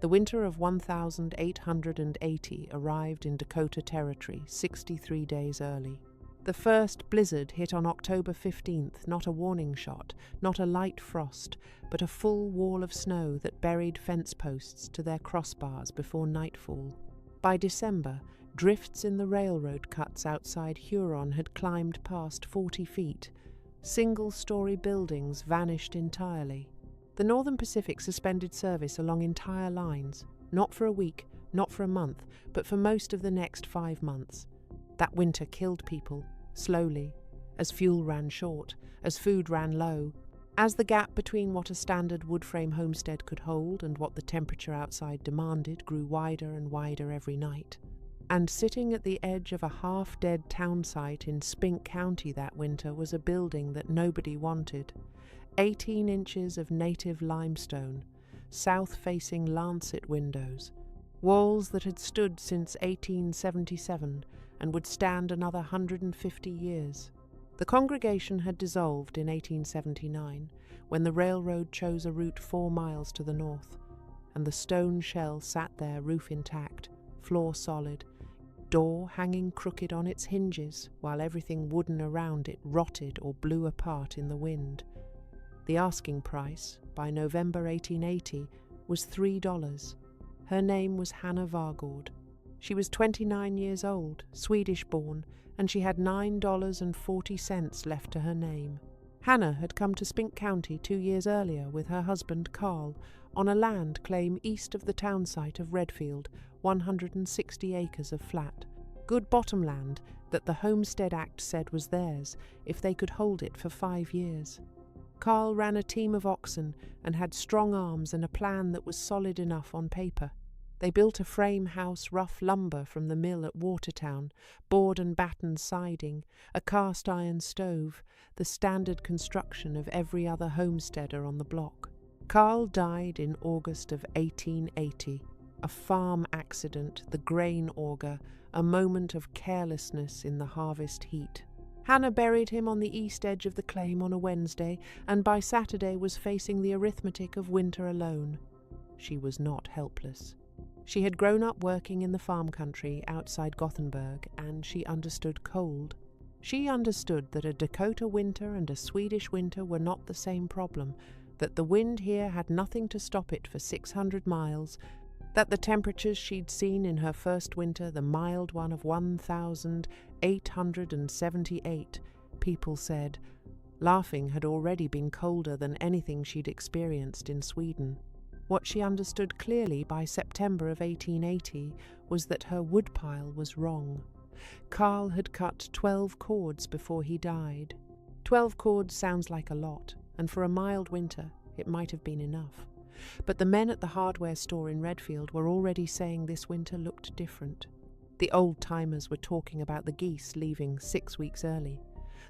The winter of 1880 arrived in Dakota Territory 63 days early. The first blizzard hit on October 15th, not a warning shot, not a light frost, but a full wall of snow that buried fence posts to their crossbars before nightfall. By December, drifts in the railroad cuts outside Huron had climbed past 40 feet. Single-story buildings vanished entirely. The Northern Pacific suspended service along entire lines, not for a week, not for a month, but for most of the next 5 months. That winter killed people, slowly, as fuel ran short, as food ran low, as the gap between what a standard wood-frame homestead could hold and what the temperature outside demanded grew wider and wider every night. And sitting at the edge of a half-dead town site in Spink County that winter was a building that nobody wanted. 18 inches of native limestone, south-facing lancet windows, walls that had stood since 1877 and would stand another 150 years. The congregation had dissolved in 1879 when the railroad chose a route 4 miles to the north, and the stone shell sat there roof intact, floor solid, door hanging crooked on its hinges while everything wooden around it rotted or blew apart in the wind. The asking price, by November 1880, was $3. Her name was Hannah Vargaard. She was 29 years old, Swedish-born, and she had $9.40 left to her name. Hannah had come to Spink County 2 years earlier with her husband Carl on a land claim east of the town site of Redfield, 160 acres of flat. Good bottomland that the Homestead Act said was theirs if they could hold it for 5 years. Carl ran a team of oxen and had strong arms and a plan that was solid enough on paper. They built a frame house, rough lumber from the mill at Watertown, board and batten siding, a cast iron stove, the standard construction of every other homesteader on the block. Carl died in August of 1880. A farm accident, the grain auger, a moment of carelessness in the harvest heat. Hannah buried him on the east edge of the claim on a Wednesday, and by Saturday was facing the arithmetic of winter alone. She was not helpless. She had grown up working in the farm country outside Gothenburg, and she understood cold. She understood that a Dakota winter and a Swedish winter were not the same problem, that the wind here had nothing to stop it for 600 miles, that the temperatures she'd seen in her first winter, the mild one of 1,878, people said, laughing, had already been colder than anything she'd experienced in Sweden. What she understood clearly by September of 1880 was that her woodpile was wrong. Carl had cut 12 cords before he died. 12 cords sounds like a lot, and for a mild winter it might have been enough. But the men at the hardware store in Redfield were already saying this winter looked different. The old-timers were talking about the geese leaving 6 weeks early.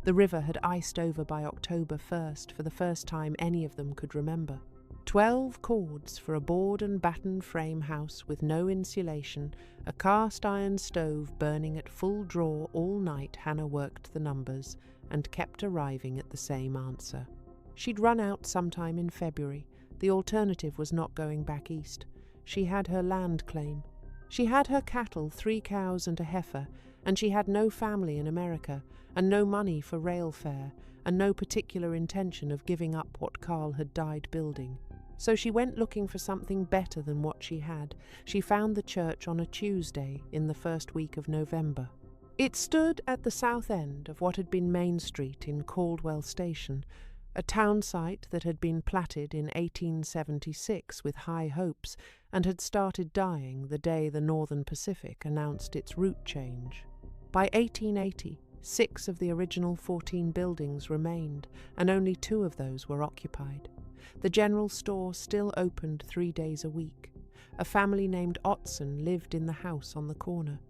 The river had iced over by October 1st for the first time any of them could remember. 12 cords for a board and batten frame house with no insulation, a cast-iron stove burning at full draw all night. Hannah worked the numbers and kept arriving at the same answer. She'd run out sometime in February. The alternative was not going back east. She had her land claim. She had her cattle, 3 cows and a heifer, and she had no family in America, and no money for rail fare, and no particular intention of giving up what Carl had died building. So she went looking for something better than what she had. She found the church on a Tuesday in the first week of November. It stood at the south end of what had been Main Street in Caldwell Station, a town site that had been platted in 1876 with high hopes and had started dying the day the Northern Pacific announced its route change. By 1880, 6 of the original 14 buildings remained, and only 2 of those were occupied. The general store still opened 3 days a week. A family named Ottson lived in the house on the corner.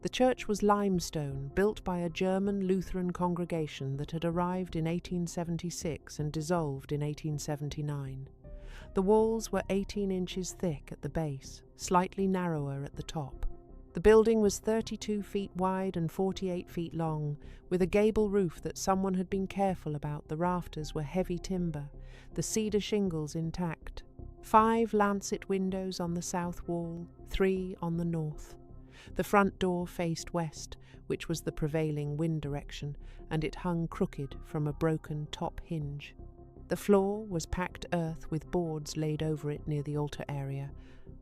The church was limestone, built by a German Lutheran congregation that had arrived in 1876 and dissolved in 1879. The walls were 18 inches thick at the base, slightly narrower at the top. The building was 32 feet wide and 48 feet long, with a gable roof that someone had been careful about. The rafters were heavy timber, the cedar shingles intact. 5 lancet windows on the south wall, 3 on the north. The front door faced west, which was the prevailing wind direction, and it hung crooked from a broken top hinge. The floor was packed earth with boards laid over it near the altar area.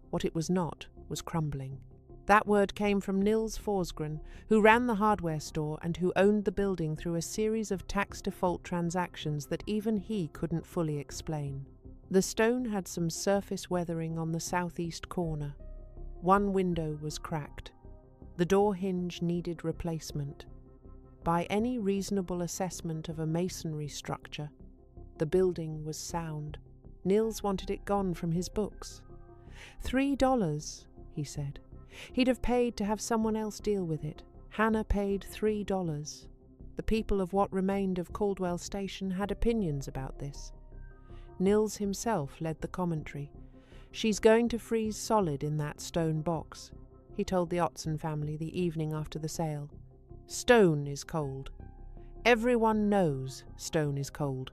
What it was not was crumbling. That word came from Nils Forsgren, who ran the hardware store and who owned the building through a series of tax default transactions that even he couldn't fully explain. The stone had some surface weathering on the southeast corner. One window was cracked. The door hinge needed replacement. By any reasonable assessment of a masonry structure, the building was sound. Nils wanted it gone from his books. $3, he said. He'd have paid to have someone else deal with it. Hannah paid $3. The people of what remained of Caldwell Station had opinions about this. Nils himself led the commentary. "She's going to freeze solid in that stone box," he told the Ottson family the evening after the sale. "Stone is cold. Everyone knows stone is cold.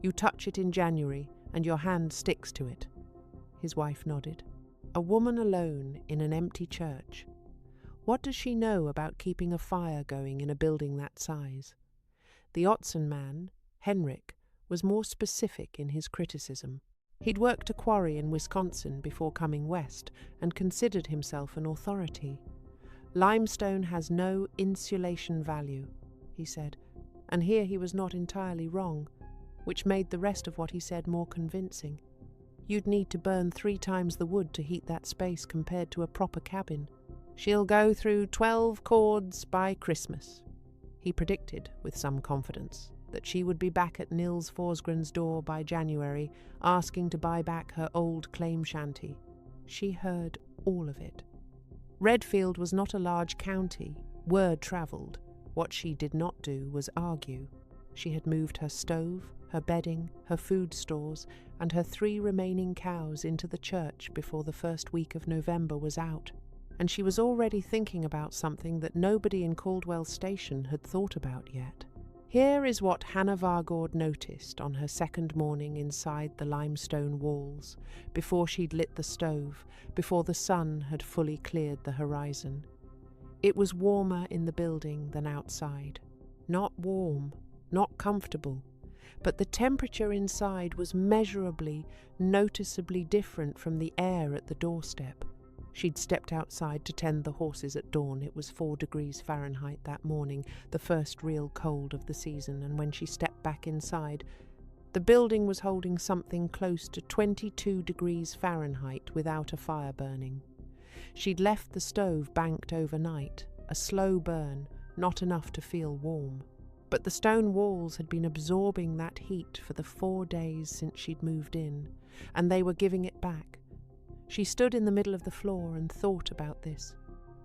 You touch it in January and your hand sticks to it." His wife nodded. A woman alone in an empty church. What does she know about keeping a fire going in a building that size? The Ottson man, Henrik, was more specific in his criticism. He'd worked a quarry in Wisconsin before coming west and considered himself an authority. "Limestone has no insulation value," he said, and here he was not entirely wrong, which made the rest of what he said more convincing. You'd need to burn 3 times the wood to heat that space compared to a proper cabin. "She'll go through 12 cords by Christmas." He predicted, with some confidence, that she would be back at Nils Forsgren's door by January, asking to buy back her old claim shanty. She heard all of it. Redfield was not a large county. Word travelled. What she did not do was argue. She had moved her stove, her bedding, her food stores, and her 3 remaining cows into the church before the first week of November was out, and she was already thinking about something that nobody in Caldwell Station had thought about yet. Here is what Hannah Vargaard noticed on her second morning inside the limestone walls, before she'd lit the stove, before the sun had fully cleared the horizon. It was warmer in the building than outside. Not warm, not comfortable, but the temperature inside was measurably, noticeably different from the air at the doorstep. She'd stepped outside to tend the horses at dawn. It was 4 degrees Fahrenheit that morning, the first real cold of the season, and when she stepped back inside, the building was holding something close to 22 degrees Fahrenheit without a fire burning. She'd left the stove banked overnight, a slow burn, not enough to feel warm. But the stone walls had been absorbing that heat for the 4 days since she'd moved in, and they were giving it back. She stood in the middle of the floor and thought about this.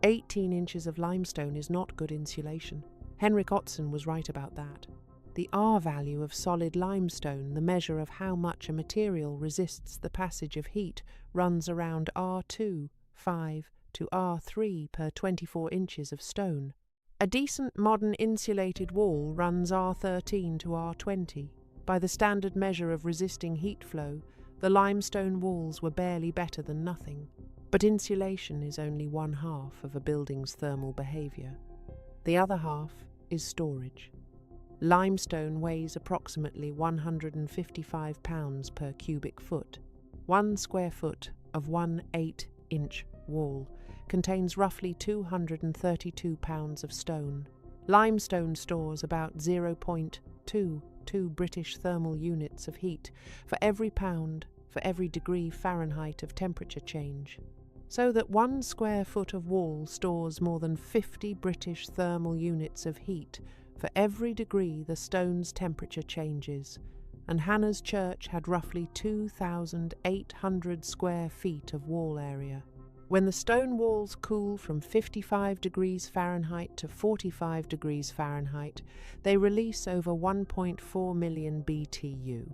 18 inches of limestone is not good insulation. Henrik Ottson was right about that. The R value of solid limestone, the measure of how much a material resists the passage of heat, runs around R2, 5 to R3 per 24 inches of stone. A decent modern insulated wall runs R13 to R20. By the standard measure of resisting heat flow, the limestone walls were barely better than nothing. But insulation is only 1/2 of a building's thermal behaviour. The other half is storage. Limestone weighs approximately 155 pounds per cubic foot. 1 square foot of 1 8-inch wall contains roughly 232 pounds of stone. Limestone stores about 0.22 British thermal units of heat for every pound, for every degree Fahrenheit of temperature change, so that 1 square foot of wall stores more than 50 British thermal units of heat for every degree the stone's temperature changes, and Hannah's church had roughly 2,800 square feet of wall area. When the stone walls cool from 55 degrees Fahrenheit to 45 degrees Fahrenheit, they release over 1.4 million BTU.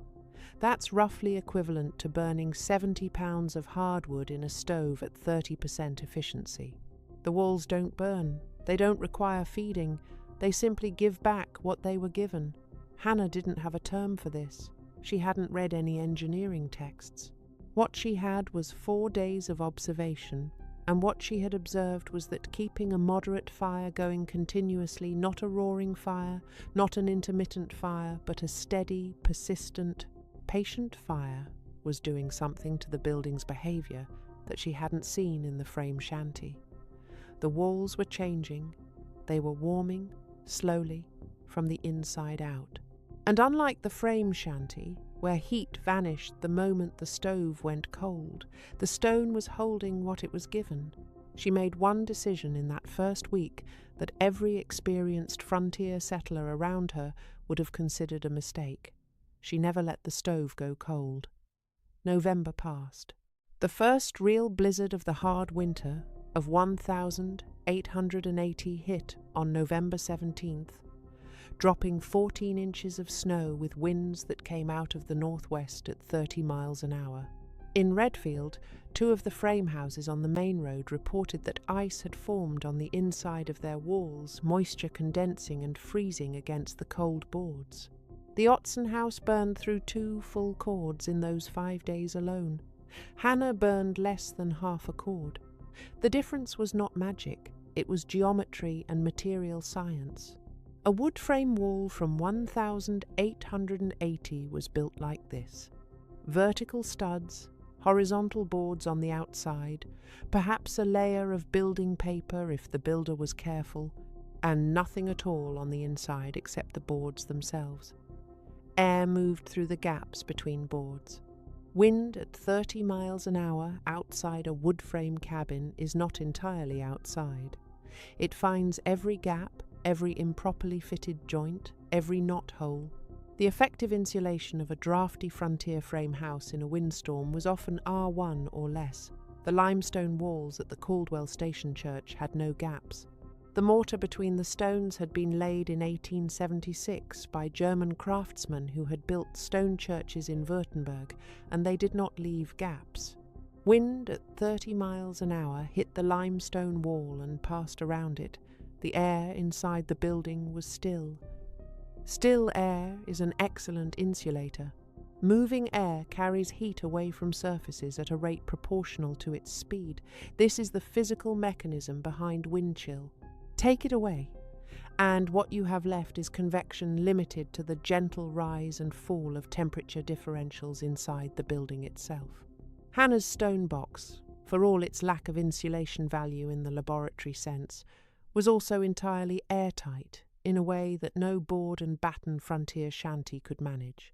That's roughly equivalent to burning 70 pounds of hardwood in a stove at 30% efficiency. The walls don't burn. They don't require feeding. They simply give back what they were given. Hannah didn't have a term for this. She hadn't read any engineering texts. What she had was 4 days of observation, and what she had observed was that keeping a moderate fire going continuously, not a roaring fire, not an intermittent fire, but a steady, persistent, patient fire, was doing something to the building's behaviour that she hadn't seen in the frame shanty. The walls were changing, they were warming, slowly, from the inside out. And unlike the frame shanty, where heat vanished the moment the stove went cold, the stone was holding what it was given. She made one decision in that first week that every experienced frontier settler around her would have considered a mistake. She never let the stove go cold. November passed. The first real blizzard of the hard winter of 1,880 hit on November 17th, dropping 14 inches of snow with winds that came out of the northwest at 30 miles an hour. In Redfield, 2 of the frame houses on the main road reported that ice had formed on the inside of their walls, moisture condensing and freezing against the cold boards. The Otson house burned through 2 full cords in those 5 days alone. Hannah burned less than half a cord. The difference was not magic, it was geometry and material science. A wood frame wall from 1,880 was built like this. Vertical studs, horizontal boards on the outside, perhaps a layer of building paper if the builder was careful, and nothing at all on the inside except the boards themselves. Air moved through the gaps between boards. Wind at 30 miles an hour outside a wood frame cabin is not entirely outside. It finds every gap, every improperly fitted joint, every knot hole. The effective insulation of a drafty frontier frame house in a windstorm was often R1 or less. The limestone walls at the Caldwell Station Church had no gaps. The mortar between the stones had been laid in 1876 by German craftsmen who had built stone churches in Württemberg, and they did not leave gaps. Wind at 30 miles an hour hit the limestone wall and passed around it. The air inside the building was still. Still air is an excellent insulator. Moving air carries heat away from surfaces at a rate proportional to its speed. This is the physical mechanism behind wind chill. Take it away, and what you have left is convection limited to the gentle rise and fall of temperature differentials inside the building itself. Hannah's stone box, for all its lack of insulation value in the laboratory sense, was also entirely airtight in a way that no board and batten frontier shanty could manage.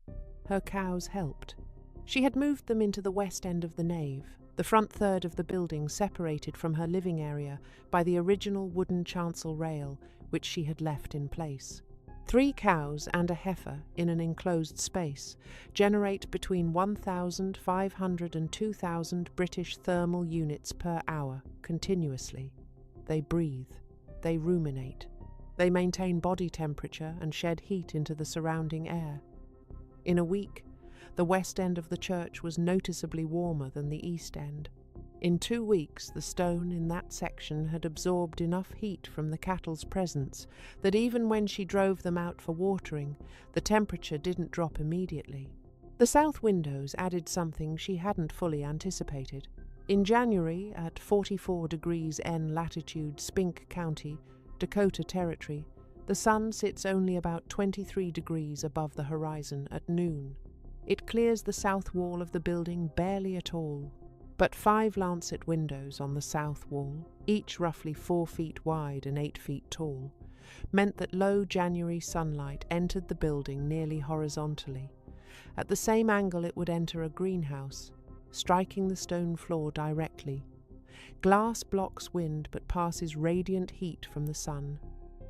Her cows helped. She had moved them into the west end of the nave, the front third of the building separated from her living area by the original wooden chancel rail which she had left in place. 3 cows and a heifer in an enclosed space generate between 1,500 and 2,000 British thermal units per hour continuously. They breathe. They ruminate. They maintain body temperature and shed heat into the surrounding air. In a week, the west end of the church was noticeably warmer than the east end. In 2 weeks, the stone in that section had absorbed enough heat from the cattle's presence that even when she drove them out for watering, the temperature didn't drop immediately. The south windows added something she hadn't fully anticipated. In January, at 44 degrees N latitude, Spink County, Dakota Territory, the sun sits only about 23 degrees above the horizon at noon. It clears the south wall of the building barely at all, but 5 lancet windows on the south wall, each roughly 4 feet wide and 8 feet tall, meant that low January sunlight entered the building nearly horizontally. At the same angle it would enter a greenhouse, striking the stone floor directly. Glass blocks wind but passes radiant heat from the sun.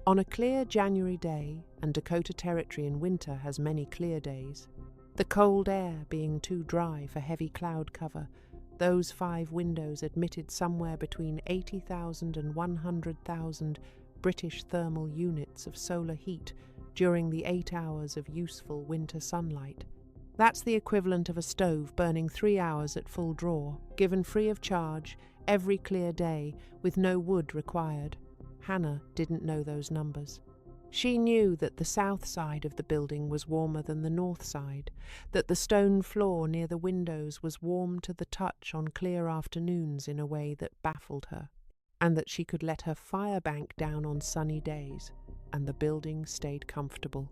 On a clear January day, and Dakota Territory in winter has many clear days, the cold air being too dry for heavy cloud cover, those 5 windows admitted somewhere between 80,000 and 100,000 British thermal units of solar heat during the 8 hours of useful winter sunlight. That's the equivalent of a stove burning 3 hours at full draw, given free of charge, every clear day, with no wood required. Hannah didn't know those numbers. She knew that the south side of the building was warmer than the north side, that the stone floor near the windows was warm to the touch on clear afternoons in a way that baffled her, and that she could let her fire bank down on sunny days, and the building stayed comfortable.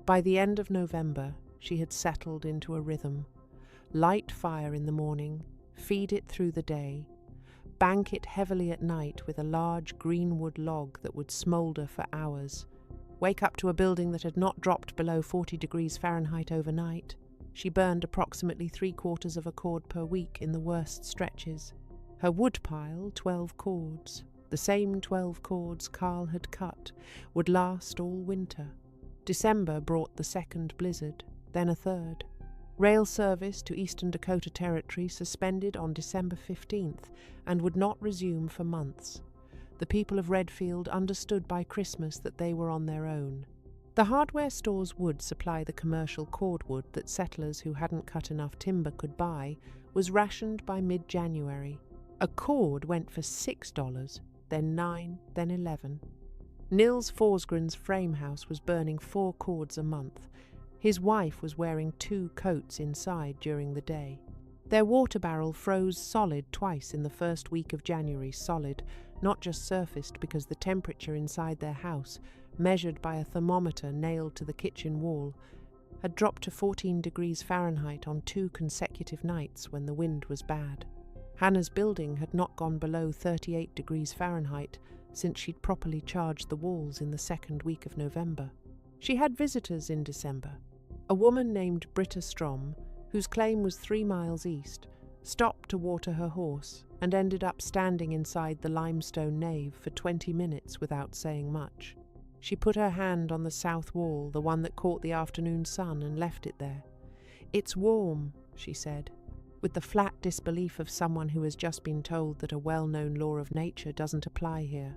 By the end of November, she had settled into a rhythm. Light fire in the morning, feed it through the day, bank it heavily at night with a large greenwood log that would smoulder for hours, wake up to a building that had not dropped below 40 degrees Fahrenheit overnight. She burned approximately 3/4 of a cord per week in the worst stretches. Her wood pile, 12 cords, the same 12 cords Carl had cut, would last all winter. December brought the second blizzard, then a third. Rail service to eastern Dakota Territory suspended on December 15th and would not resume for months. The people of Redfield understood by Christmas that they were on their own. The hardware stores would supply the commercial cordwood that settlers who hadn't cut enough timber could buy was rationed by mid-January. A cord went for $6, then $9, then $11. Nils Forsgren's frame house was burning 4 cords a month. His wife was wearing 2 coats inside during the day. Their water barrel froze solid twice in the first week of January, solid, not just surfaced, because the temperature inside their house, measured by a thermometer nailed to the kitchen wall, had dropped to 14 degrees Fahrenheit on 2 consecutive nights when the wind was bad. Hannah's building had not gone below 38 degrees Fahrenheit since she'd properly charged the walls in the second week of November. She had visitors in December. A woman named Britta Strom, whose claim was 3 miles east, stopped to water her horse and ended up standing inside the limestone nave for 20 minutes without saying much. She put her hand on the south wall, the one that caught the afternoon sun, and left it there. "It's warm," she said, with the flat disbelief of someone who has just been told that a well-known law of nature doesn't apply here.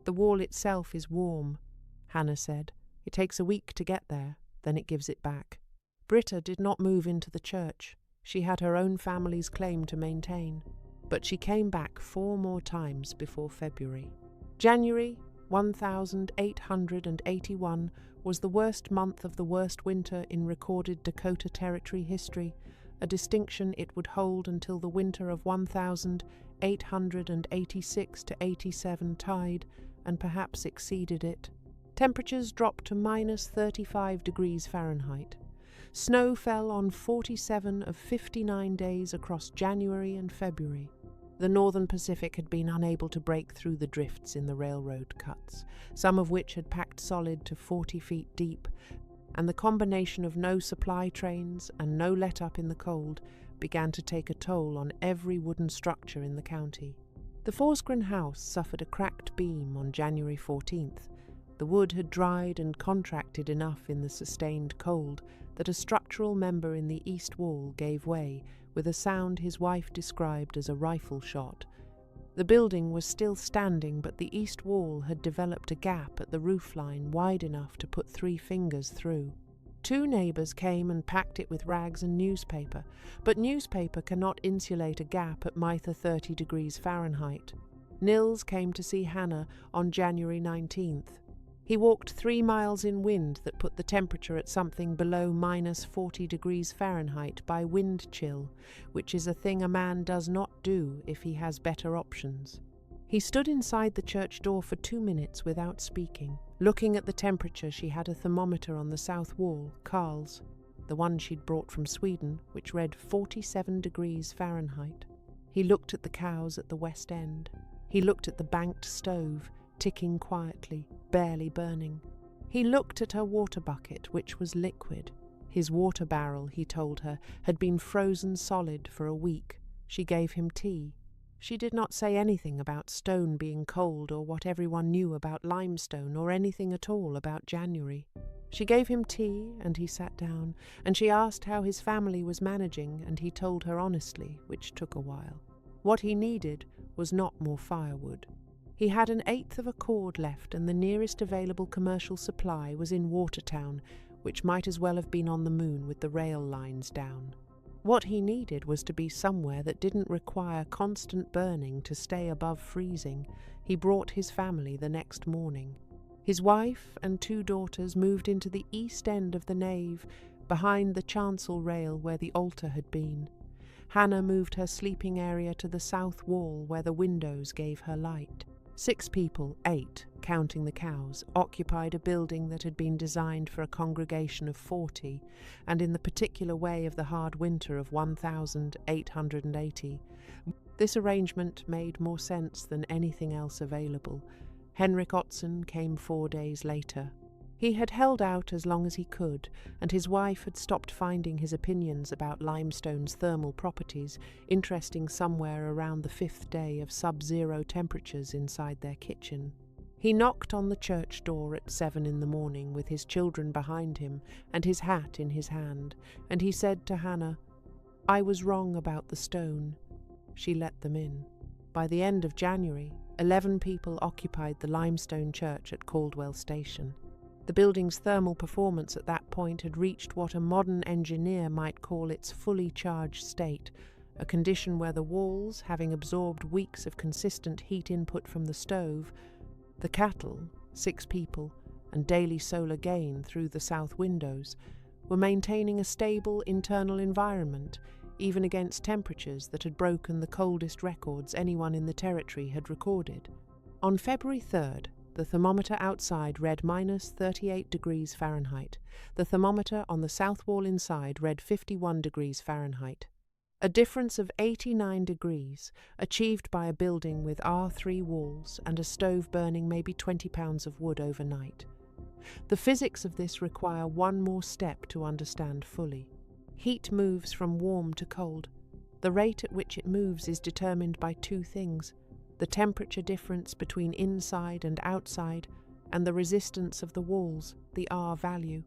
"The wall itself is warm," Hannah said. "It takes a week to get there, then it gives it back." Britta did not move into the church. She had her own family's claim to maintain, but she came back 4 more times before February. January 1881 was the worst month of the worst winter in recorded Dakota Territory history, a distinction it would hold until the winter of 1886 to 87 tied and perhaps exceeded it. Temperatures dropped to -35 degrees Fahrenheit. Snow fell on 47 of 59 days across January and February. The northern Pacific had been unable to break through the drifts in the railroad cuts, some of which had packed solid to 40 feet deep, and the combination of no supply trains and no let-up in the cold began to take a toll on every wooden structure in the county. The Forsgren house suffered a cracked beam on January 14th. The wood had dried and contracted enough in the sustained cold that a structural member in the east wall gave way with a sound his wife described as a rifle shot. The building was still standing, but the east wall had developed a gap at the roofline wide enough to put 3 fingers through. 2 neighbours came and packed it with rags and newspaper, but newspaper cannot insulate a gap at -30 degrees Fahrenheit. Nils came to see Hannah on January 19th. He walked 3 miles in wind that put the temperature at something below -40 degrees Fahrenheit by wind chill, which is a thing a man does not do if he has better options. He stood inside the church door for 2 minutes without speaking. Looking at the temperature, she had a thermometer on the south wall, Carl's, the one she'd brought from Sweden, which read 47 degrees Fahrenheit. He looked at the cows at the west end. He looked at the banked stove, ticking quietly, barely burning. He looked at her water bucket, which was liquid. His water barrel, he told her, had been frozen solid for a week. She gave him tea. She did not say anything about stone being cold or what everyone knew about limestone or anything at all about January. She gave him tea and he sat down, and she asked how his family was managing, and he told her honestly, which took a while. What he needed was not more firewood. He had 1/8 of a cord left, and the nearest available commercial supply was in Watertown, which might as well have been on the moon with the rail lines down. What he needed was to be somewhere that didn't require constant burning to stay above freezing. He brought his family the next morning. His wife and 2 daughters moved into the east end of the nave, behind the chancel rail where the altar had been. Hannah moved her sleeping area to the south wall where the windows gave her light. 6 people, 8, counting the cows, occupied a building that had been designed for a congregation of 40, and in the particular way of the hard winter of 1880. This arrangement made more sense than anything else available. Henrik Ottson came 4 days later. He had held out as long as he could, and his wife had stopped finding his opinions about limestone's thermal properties interesting somewhere around the 5th day of sub-zero temperatures inside their kitchen. He knocked on the church door at 7 in the morning with his children behind him and his hat in his hand, and he said to Hannah, "I was wrong about the stone." She let them in. By the end of January, 11 people occupied the limestone church at Caldwell Station. The building's thermal performance at that point had reached what a modern engineer might call its fully charged state, a condition where the walls, having absorbed weeks of consistent heat input from the stove, the cattle, 6 people, and daily solar gain through the south windows, were maintaining a stable internal environment, even against temperatures that had broken the coldest records anyone in the territory had recorded. On February 3rd, the thermometer outside read -38 degrees Fahrenheit. The thermometer on the south wall inside read 51 degrees Fahrenheit. A difference of 89 degrees, achieved by a building with R3 walls and a stove burning maybe 20 pounds of wood overnight. The physics of this require one more step to understand fully. Heat moves from warm to cold. The rate at which it moves is determined by 2 things: the temperature difference between inside and outside, and the resistance of the walls, the R value.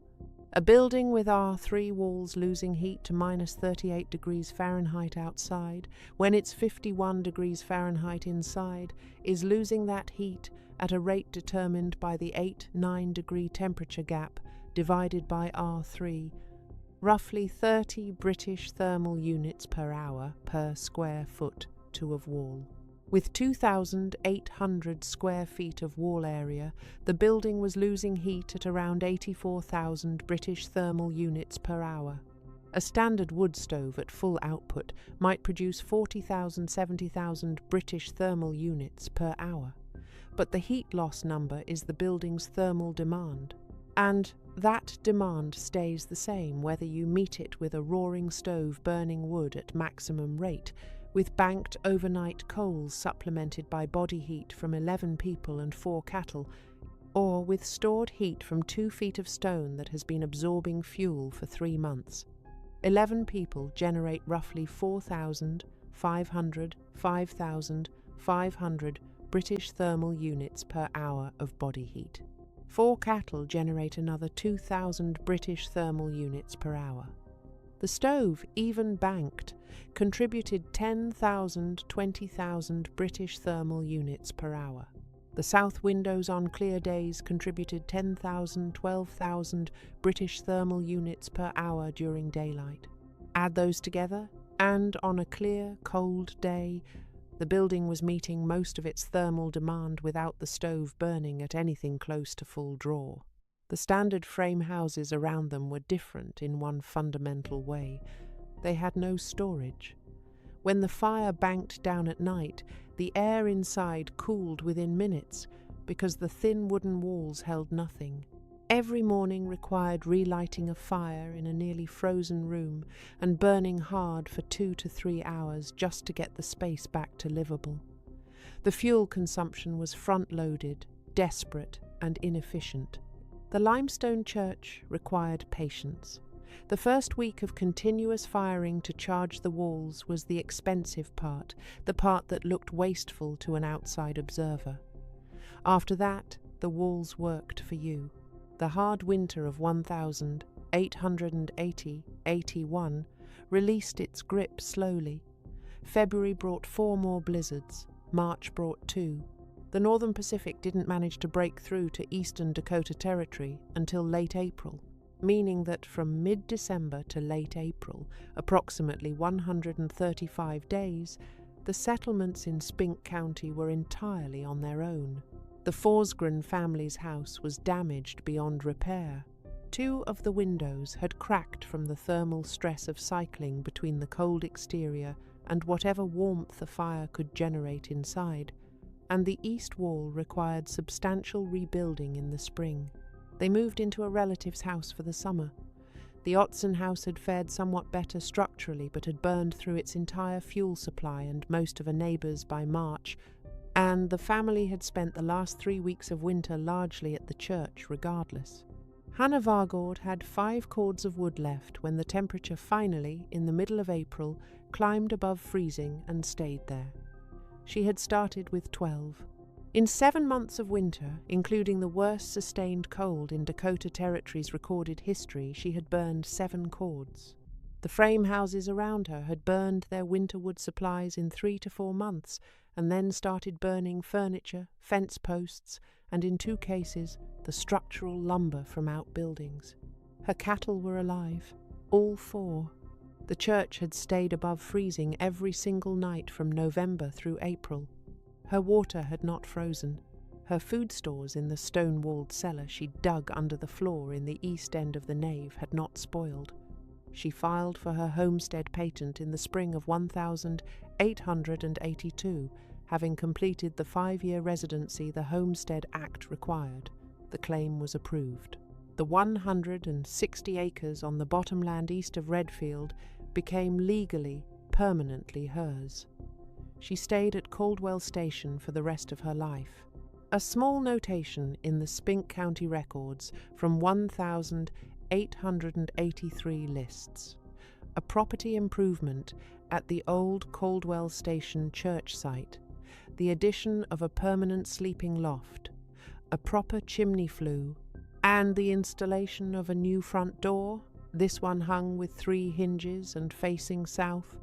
A building with R3 walls losing heat to -38 degrees Fahrenheit outside, when it's 51 degrees Fahrenheit inside, is losing that heat at a rate determined by the 8-9 degree temperature gap divided by R3, roughly 30 British thermal units per hour per square foot to of wall. With 2,800 square feet of wall area, the building was losing heat at around 84,000 British thermal units per hour. A standard wood stove at full output might produce 40,000–70,000 British thermal units per hour. But the heat loss number is the building's thermal demand. And that demand stays the same whether you meet it with a roaring stove burning wood at maximum rate, with banked overnight coals supplemented by body heat from 11 people and 4 cattle, or with stored heat from 2 feet of stone that has been absorbing fuel for 3 months. 11 people generate roughly 5,500 British thermal units per hour of body heat. 4 cattle generate another 2,000 British thermal units per hour. The stove, even banked, contributed 10,000–20,000 British thermal units per hour. The south windows on clear days contributed 10,000–12,000 British thermal units per hour during daylight. Add those together, and on a clear, cold day, the building was meeting most of its thermal demand without the stove burning at anything close to full draw. The standard frame houses around them were different in one fundamental way. They had no storage. When the fire banked down at night, the air inside cooled within minutes because the thin wooden walls held nothing. Every morning required relighting a fire in a nearly frozen room and burning hard for 2 to 3 hours just to get the space back to livable. The fuel consumption was front-loaded, desperate, and inefficient. The limestone church required patience. The first week of continuous firing to charge the walls was the expensive part, the part that looked wasteful to an outside observer. After that, the walls worked for you. The hard winter of 1880–81 released its grip slowly. February brought 4 more blizzards. March brought 2. The Northern Pacific didn't manage to break through to eastern Dakota Territory until late April, meaning that from mid-December to late April, approximately 135 days, the settlements in Spink County were entirely on their own. The Forsgren family's house was damaged beyond repair. 2 of the windows had cracked from the thermal stress of cycling between the cold exterior and whatever warmth the fire could generate inside, and the east wall required substantial rebuilding in the spring. They moved into a relative's house for the summer. The Ottson house had fared somewhat better structurally, but had burned through its entire fuel supply and most of a neighbour's by March, and the family had spent the last 3 weeks of winter largely at the church regardless. Hannah Vargaard had 5 cords of wood left when the temperature finally, in the middle of April, climbed above freezing and stayed there. She had started with 12. In 7 months of winter, including the worst sustained cold in Dakota Territory's recorded history, she had burned 7 cords. The frame houses around her had burned their winter wood supplies in 3 to 4 months, and then started burning furniture, fence posts, and in 2 cases, the structural lumber from outbuildings. Her cattle were alive, all 4. The church had stayed above freezing every single night from November through April. Her water had not frozen. Her food stores in the stone-walled cellar she dug under the floor in the east end of the nave had not spoiled. She filed for her homestead patent in the spring of 1882, having completed the 5-year residency the Homestead Act required. The claim was approved. The 160 acres on the bottomland east of Redfield became legally, permanently hers. She stayed at Caldwell Station for the rest of her life. A small notation in the Spink County records from 1,883 lists. A property improvement at the old Caldwell Station church site, the addition of a permanent sleeping loft, a proper chimney flue, and the installation of a new front door, this one hung with 3 hinges and facing south.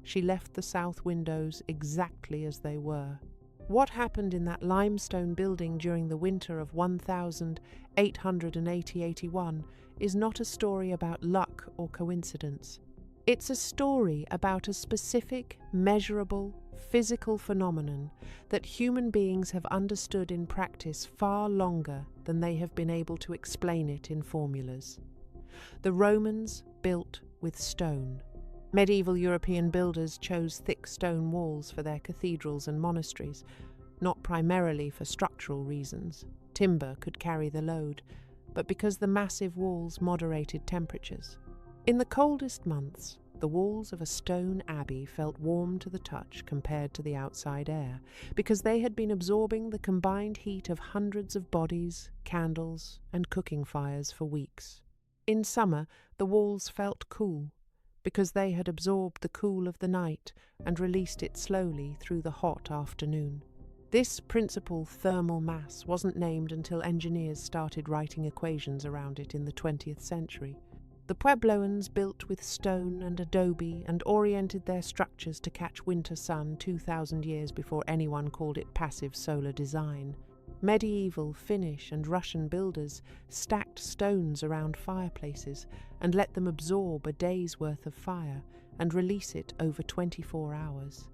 She left the south windows exactly as they were. What happened in that limestone building during the winter of 1880-81 is not a story about luck or coincidence. It's a story about a specific, measurable, physical phenomenon that human beings have understood in practice far longer than they have been able to explain it in formulas. The Romans built with stone. Medieval European builders chose thick stone walls for their cathedrals and monasteries, not primarily for structural reasons. Timber could carry the load, but because the massive walls moderated temperatures. In the coldest months, the walls of a stone abbey felt warm to the touch compared to the outside air, because they had been absorbing the combined heat of hundreds of bodies, candles, and cooking fires for weeks. In summer, the walls felt cool, because they had absorbed the cool of the night and released it slowly through the hot afternoon. This principal thermal mass wasn't named until engineers started writing equations around it in the 20th century. The Puebloans built with stone and adobe and oriented their structures to catch winter sun 2,000 years before anyone called it passive solar design. Medieval, Finnish and Russian builders stacked stones around fireplaces and let them absorb a day's worth of fire and release it over 24 hours.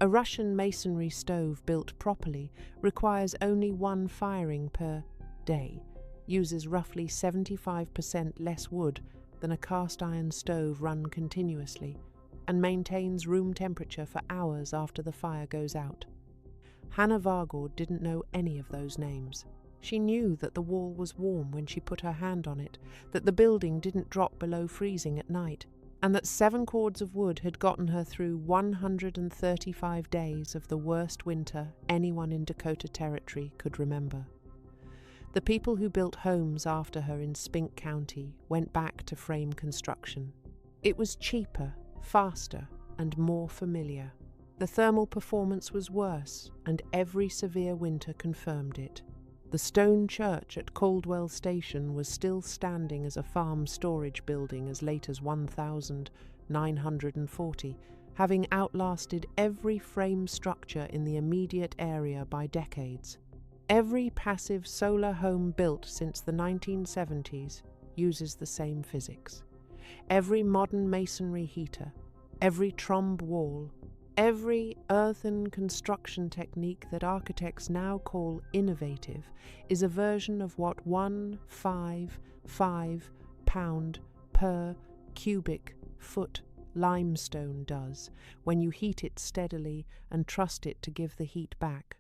A Russian masonry stove built properly requires only 1 firing per day, uses roughly 75% less wood than a cast iron stove run continuously, and maintains room temperature for hours after the fire goes out. Hannah Vargaard didn't know any of those names. She knew that the wall was warm when she put her hand on it, that the building didn't drop below freezing at night, and that 7 cords of wood had gotten her through 135 days of the worst winter anyone in Dakota Territory could remember. The people who built homes after her in Spink County went back to frame construction. It was cheaper, faster, and more familiar. The thermal performance was worse, and every severe winter confirmed it. The stone church at Caldwell Station was still standing as a farm storage building as late as 1940, having outlasted every frame structure in the immediate area by decades. Every passive solar home built since the 1970s uses the same physics. Every modern masonry heater, every trombe wall, Every earthen construction technique that architects now call innovative is a version of what 155 pound per cubic foot limestone does when you heat it steadily and trust it to give the heat back.